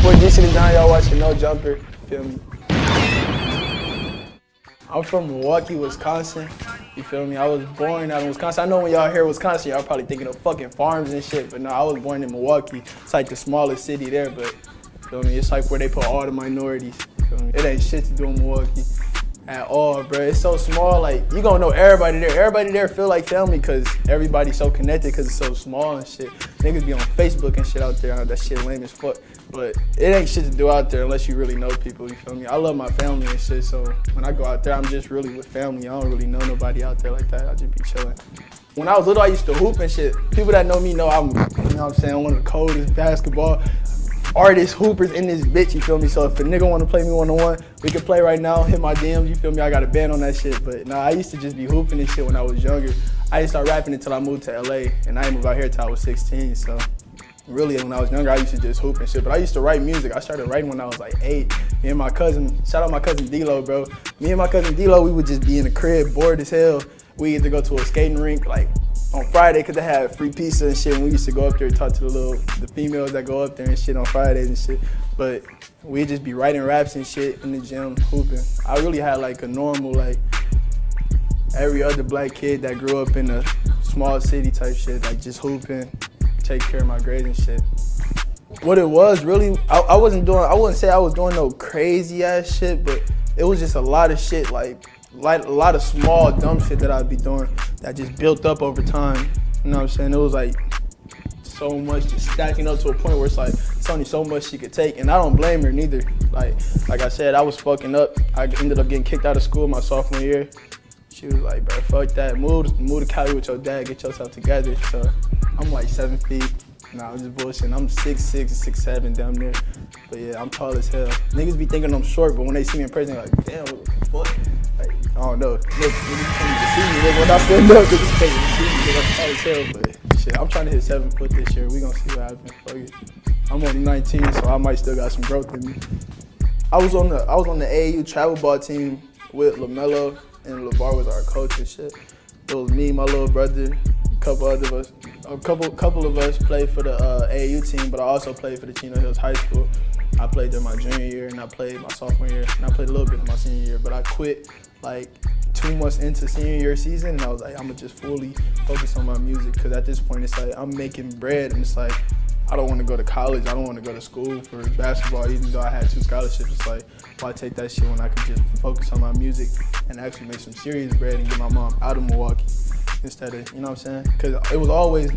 boy DC the Don, y'all watching No Jumper, feel me? I'm from Milwaukee, Wisconsin, you feel me? I was born out in Wisconsin. I know when y'all hear Wisconsin, y'all probably thinking of fucking farms and shit, but no, I was born in Milwaukee. It's like the smallest city there, but feel me? It's like where they put all the minorities, feel me? It ain't shit to do in Milwaukee at all, bro. It's so small, like, you gonna know everybody there. Everybody there feel like family because everybody's so connected because it's so small and shit. Niggas be on Facebook and shit out there. That shit lame as fuck. But it ain't shit to do out there unless you really know people, you feel me? I love my family and shit, so when I go out there, I'm just really with family. I don't really know nobody out there like that. I just be chilling. When I was little, I used to hoop and shit. People that know me know I'm, you know what I'm saying, one of the coldest basketball artists, hoopers in this bitch, you feel me? So if a nigga wanna play me one-on-one, we can play right now, hit my DMs, you feel me? I got a band on that shit, but nah, I used to just be hooping and shit when I was younger. I didn't start rapping until I moved to LA, and I didn't move out here until I was 16, so really when I was younger, I used to just hoop and shit, but I used to write music. I started writing when I was like 8. Me and my cousin, shout out my cousin D-Lo, bro. Me and my cousin D-Lo, we would just be in the crib, bored as hell. We used to go to a skating rink, like, on Friday, cause they had free pizza and shit, and we used to go up there and talk to the females that go up there and shit on Fridays and shit. But we'd just be writing raps and shit in the gym, hooping. I really had like a normal, like, every other black kid that grew up in a small city type shit, like just hooping, take care of my grades and shit. What it was really, I wouldn't say I was doing no crazy ass shit, but it was just a lot of shit, like a lot of small dumb shit that I'd be doing that just built up over time. You know what I'm saying? It was like so much just stacking up to a point where it's like it's only so much she could take, and I don't blame her neither. Like I said, I was fucking up. I ended up getting kicked out of school my sophomore year. She was like, bro, fuck that. Move to Cali with your dad, get yourself together. So I'm like 7 feet. Nah, I'm just bullshitting. I'm 6'6", 6'7", down there. But yeah, I'm tall as hell. Niggas be thinking I'm short, but when they see me in person, they're like, damn, what the fuck? Like, I don't know. Look, niggas can't even see me. Look, when I stand up, niggas can't even see me. I'm tall as hell, but shit, I'm trying to hit 7 foot this year. We gonna see what happens. Fuck it. I'm only 19, so I might still got some growth in me. I was on the AAU travel ball team with LaMelo, and Lavar was our coach and shit. It was me, my little brother, a couple of us played for the AAU team, but I also played for the Chino Hills High School. I played there my junior year, and I played my sophomore year, and I played a little bit in my senior year, but I quit like 2 months into senior year season, and I was like, I'm gonna just fully focus on my music, because at this point, it's like, I'm making bread, and it's like, I don't want to go to college, I don't want to go to school for basketball, even though I had 2 scholarships. It's like, why take that shit when I could just focus on my music and actually make some serious bread and get my mom out of Milwaukee instead of, you know what I'm saying? Because that was always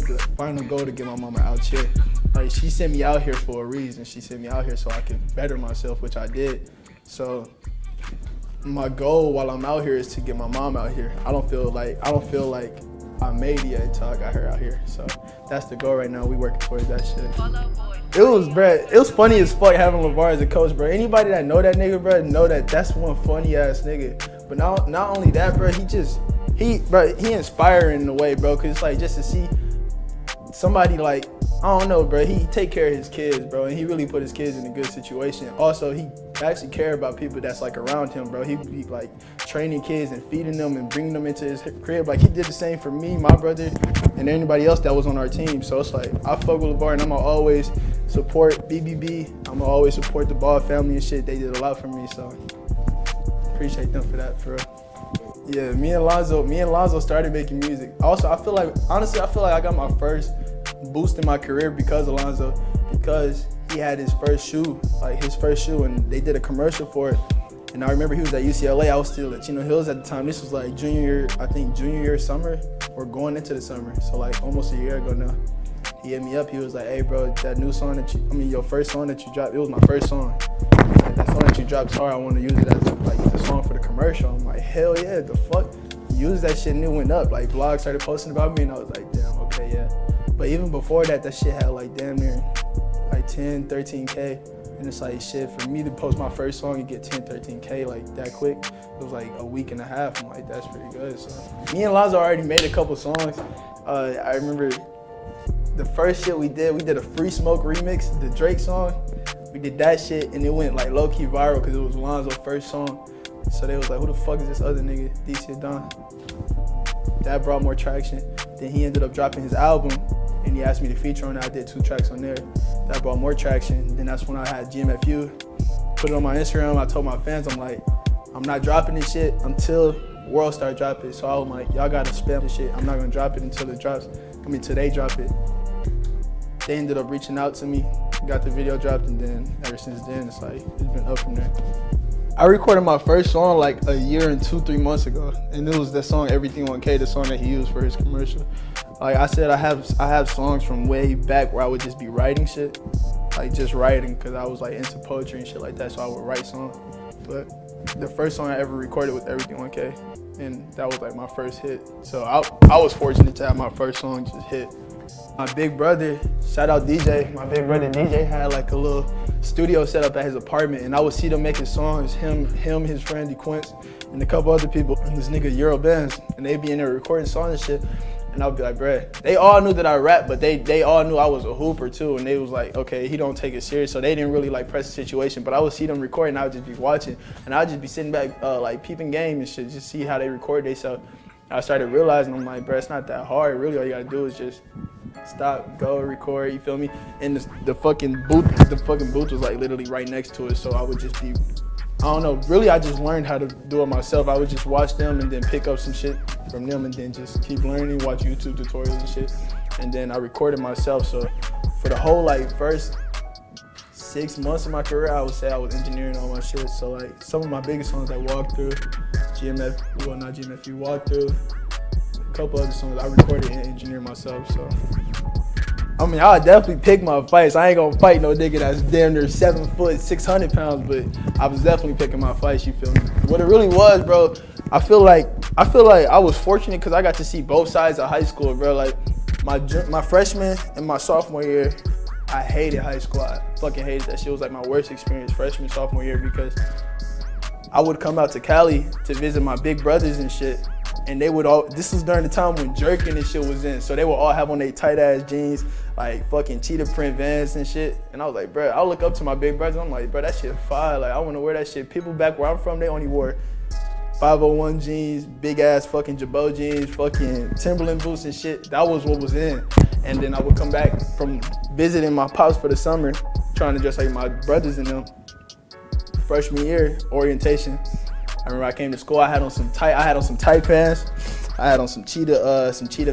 the final goal, to get my mama out here. Like, she sent me out here for a reason. She sent me out here so I could better myself, which I did. So my goal while I'm out here is to get my mom out here. I don't feel like I made it yet until I got her out here. So that's the goal right now. We working towards that shit. It was funny as fuck having Lavar as a coach, bro. Anybody that know that nigga, bro, know that that's one funny ass nigga. But not only that, bro, he inspiring in a way, bro, cause it's like just to see somebody like, I don't know, bro, he take care of his kids, bro, and he really put his kids in a good situation. Also, he actually care about people that's like around him, bro. He be like training kids and feeding them and bringing them into his crib. Like, he did the same for me, my brother, and anybody else that was on our team. So it's like, I fuck with Lavar, and I'm gonna always support BBB. I'm gonna always support the Ball family and shit. They did a lot for me, so appreciate them for that, for real. Yeah, me and Lonzo started making music. Also, honestly, I feel like I got my first boost in my career because of Lonzo, because he had his first shoe, and they did a commercial for it. And I remember he was at UCLA. I was still at Chino Hills at the time. This was like junior year summer, or going into the summer. So like almost a year ago now. He hit me up. He was like, hey bro, that new song your first song that you dropped, it was my first song. Like, that song that you dropped, sorry, I want to use it as like the song for the commercial. I'm like, hell yeah, the fuck? Use that shit, and it went up. Like, blogs started posting about me, and I was like, damn, okay, yeah. But even before that, that shit had like damn near like 10, 13K. And it's like, shit, for me to post my first song and get 10, 13K like that quick, it was like a week and a half. I'm like, that's pretty good. So me and Lonzo already made a couple songs. I remember the first shit we did a Free Smoke remix, the Drake song. We did that shit, and it went like low-key viral because it was Lonzo's first song. So they was like, who the fuck is this other nigga, DC Don? That brought more traction. Then he ended up dropping his album, and he asked me to feature on it. I did 2 tracks on there. That brought more traction. Then that's when I had GMFU. Put it on my Instagram. I told my fans, I'm like, I'm not dropping this shit until World start dropping. So I was like, y'all gotta spam this shit. I'm not gonna drop it until it drops. Till they drop it. They ended up reaching out to me, got the video dropped, and then ever since then, it's like, it's been up from there. I recorded my first song like a year and 2-3 months ago, and it was that song Everything 1K, the song that he used for his commercial. Like I said, I have songs from way back where I would just be writing shit, like just writing, because I was like into poetry and shit like that, so I would write songs. But the first song I ever recorded was Everything 1K, and that was like my first hit. So I was fortunate to have my first song just hit. My big brother, shout out DJ, my big brother DJ had like a little studio set up at his apartment, and I would see them making songs, him, his friend DeQuince, and a couple other people, and this nigga Euro Benz, and they'd be in there recording songs and shit. And I would be like, bruh, they all knew that I rap, but they all knew I was a hooper too, and they was like, okay, he don't take it serious, so they didn't really like press the situation. But I would see them recording, and I would just be watching, and I would just be sitting back like peeping game and shit, just see how they record themselves. I started realizing, I'm like, bruh, it's not that hard. Really, all you gotta do is just stop, go, record, you feel me? And the fucking booth was like literally right next to it, so I would just be, I don't know, really I just learned how to do it myself. I would just watch them and then pick up some shit from them and then just keep learning, watch YouTube tutorials and shit. And then I recorded myself, so for the whole like first 6 months of my career, I would say I was engineering all my shit. So like some of my biggest songs I walked through, walked through, a couple other songs I recorded and engineered myself, so. I mean, I'll definitely pick my fights. I ain't gonna fight no nigga that's damn near 7 foot, 600 pounds, but I was definitely picking my fights, you feel me? What it really was, bro, I feel like I was fortunate because I got to see both sides of high school, bro. Like my freshman and my sophomore year, I hated high school. I fucking hated that shit. It was like my worst experience freshman, sophomore year, because I would come out to Cali to visit my big brothers and shit. And they would all, this was during the time when jerking and shit was in. So they would all have on their tight ass jeans, like fucking cheetah print Vans and shit. And I was like, bro, I look up to my big brothers. I'm like, bro, that shit fire. Like, I want to wear that shit. People back where I'm from, they only wore 501 jeans, big ass fucking Jabot jeans, fucking Timberland boots and shit. That was what was in. And then I would come back from visiting my pops for the summer, trying to dress like my brothers and them. Freshman year, orientation. I remember I came to school, I had on some tight pants, I had on some cheetah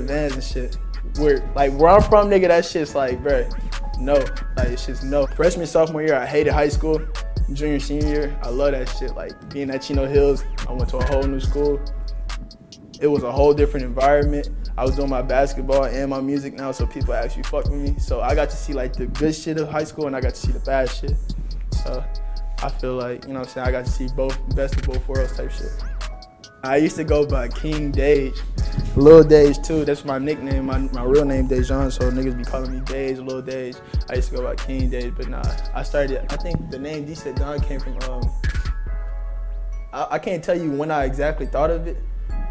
Vans and shit. Where I'm from, nigga, that shit's like, bruh, no. Like, it's just no. Freshman, sophomore year, I hated high school. Junior, senior year, I love that shit. Like, being at Chino Hills, I went to a whole new school. It was a whole different environment. I was doing my basketball and my music now, so people actually fuck with me. So I got to see like the good shit of high school, and I got to see the bad shit. So I feel like, you know what I'm saying, I got to see best of both worlds type shit. I used to go by King Dage, Lil Dage too. That's my nickname, my real name Dejan, so niggas be calling me Dage, Lil Dage. I used to go by King Dage, but nah, I think the name D said Don came from, I can't tell you when I exactly thought of it,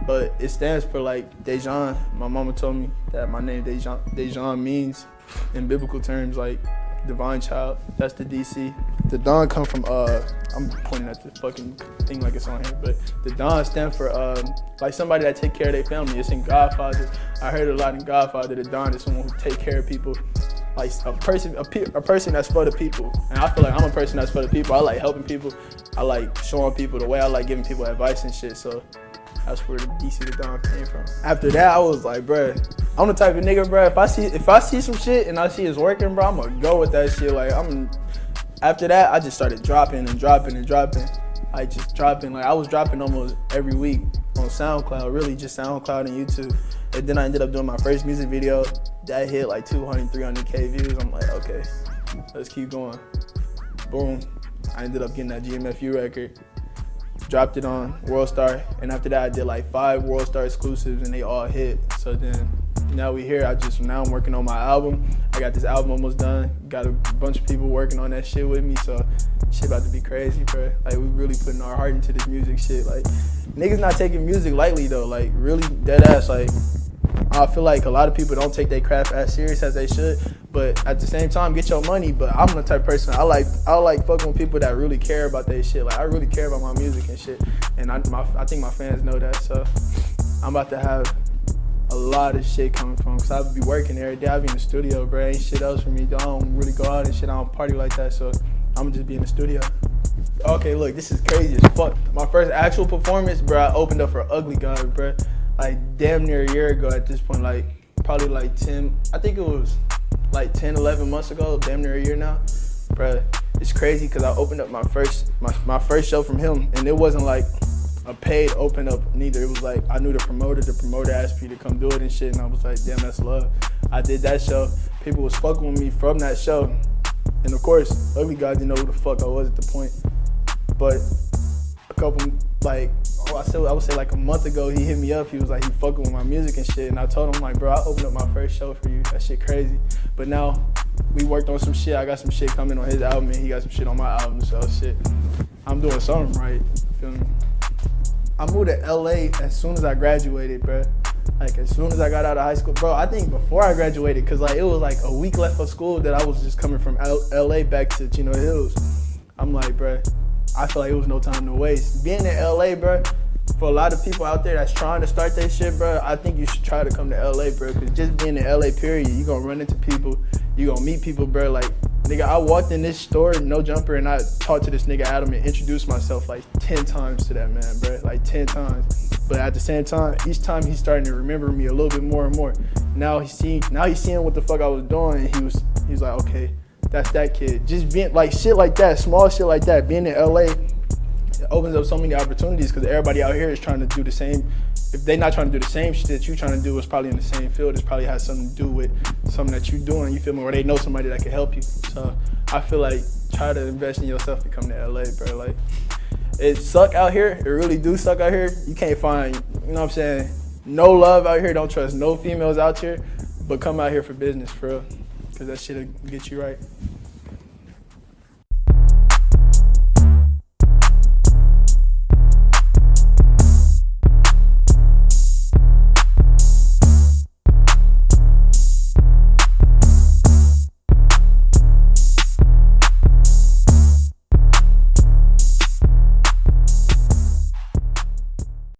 but it stands for like Dejan. My mama told me that my name Dejan means, in biblical terms, like divine child. That's the DC. The Don come from, I'm pointing at the fucking thing like it's on here, but the Don stand for like somebody that take care of their family. It's in Godfather. I heard a lot in Godfather. The Don is someone who take care of people, like a person that's for the people. And I feel like I'm a person that's for the people. I like helping people. I like showing people the way. I like giving people advice and shit. So that's where the DC the Don came from. After that, I was like, bruh, I'm the type of nigga, bruh, if I see some shit and I see it's working, bro, I'm gonna go with that shit. Like, after that, I just started dropping. Like, just dropping. Like, I was dropping almost every week on SoundCloud, really just SoundCloud and YouTube. And then I ended up doing my first music video. That hit like 200, 300K views. I'm like, okay, let's keep going. Boom. I ended up getting that GMFU record. Dropped it on World Star, and after that I did like 5 World Star exclusives and they all hit. So then now we here. Now I'm working on my album. I got this album almost done. Got a bunch of people working on that shit with me, so shit about to be crazy, bro. Like, we really putting our heart into this music shit. Like, niggas not taking music lightly though, like really dead ass. Like, I feel like a lot of people don't take their craft as serious as they should, but at the same time, get your money. But I'm the type of person, I like fucking with people that really care about their shit. Like, I really care about my music and shit, and I think my fans know that. So I'm about to have a lot of shit coming from, cause I be working every day. I be in the studio, bro. Ain't shit else for me. I don't really go out and shit. I don't party like that, so I'ma just be in the studio. Okay, look, this is crazy as fuck. My first actual performance, bro, I opened up for Ugly God, bro. Like damn near a year ago at this point, like probably like 10, I think it was like 10, 11 months ago, damn near a year now. Bro, it's crazy because I opened up my first show from him, and it wasn't like a paid open up neither. It was like I knew the promoter asked me to come do it and shit, and I was like, damn, that's love. I did that show. People was fucking with me from that show. And of course, Ugly God didn't know who the fuck I was at the point. But a couple, like, I would say like a month ago, he hit me up. He was like, he fucking with my music and shit. And I told him, like, bro, I opened up my first show for you. That shit crazy. But now we worked on some shit. I got some shit coming on his album, and he got some shit on my album. So shit, I'm doing something right. Feel me? I moved to LA as soon as I graduated, bro. Like as soon as I got out of high school, bro. I think before I graduated, cause like it was like a week left of school that I was just coming from LA back to Chino Hills. I'm like, bro, I feel like it was no time to waste. Being in LA, bro, for a lot of people out there that's trying to start their shit, bro, I think you should try to come to LA, bro. Cause just being in LA, period, you gonna run into people, you gonna meet people, bro. Like, nigga, I walked in this store, no jumper, and I talked to this nigga Adam and introduced myself like 10 times to that man, bro, like 10 times. But at the same time, each time he's starting to remember me a little bit more and more. Now he's seeing what the fuck I was doing, and he was like, okay, that's that kid. Just being like shit like that, small shit like that, being in LA, it opens up so many opportunities because everybody out here is trying to do the same. If they're not trying to do the same shit that you're trying to do, it's probably in the same field. It probably has something to do with something that you're doing, you feel me, or they know somebody that can help you. So I feel like try to invest in yourself to come to LA, bro. Like, it suck out here. It really do suck out here. You can't find, you know what I'm saying, no love out here. Don't trust no females out here. But come out here for business, for real. Because that shit'll get you right.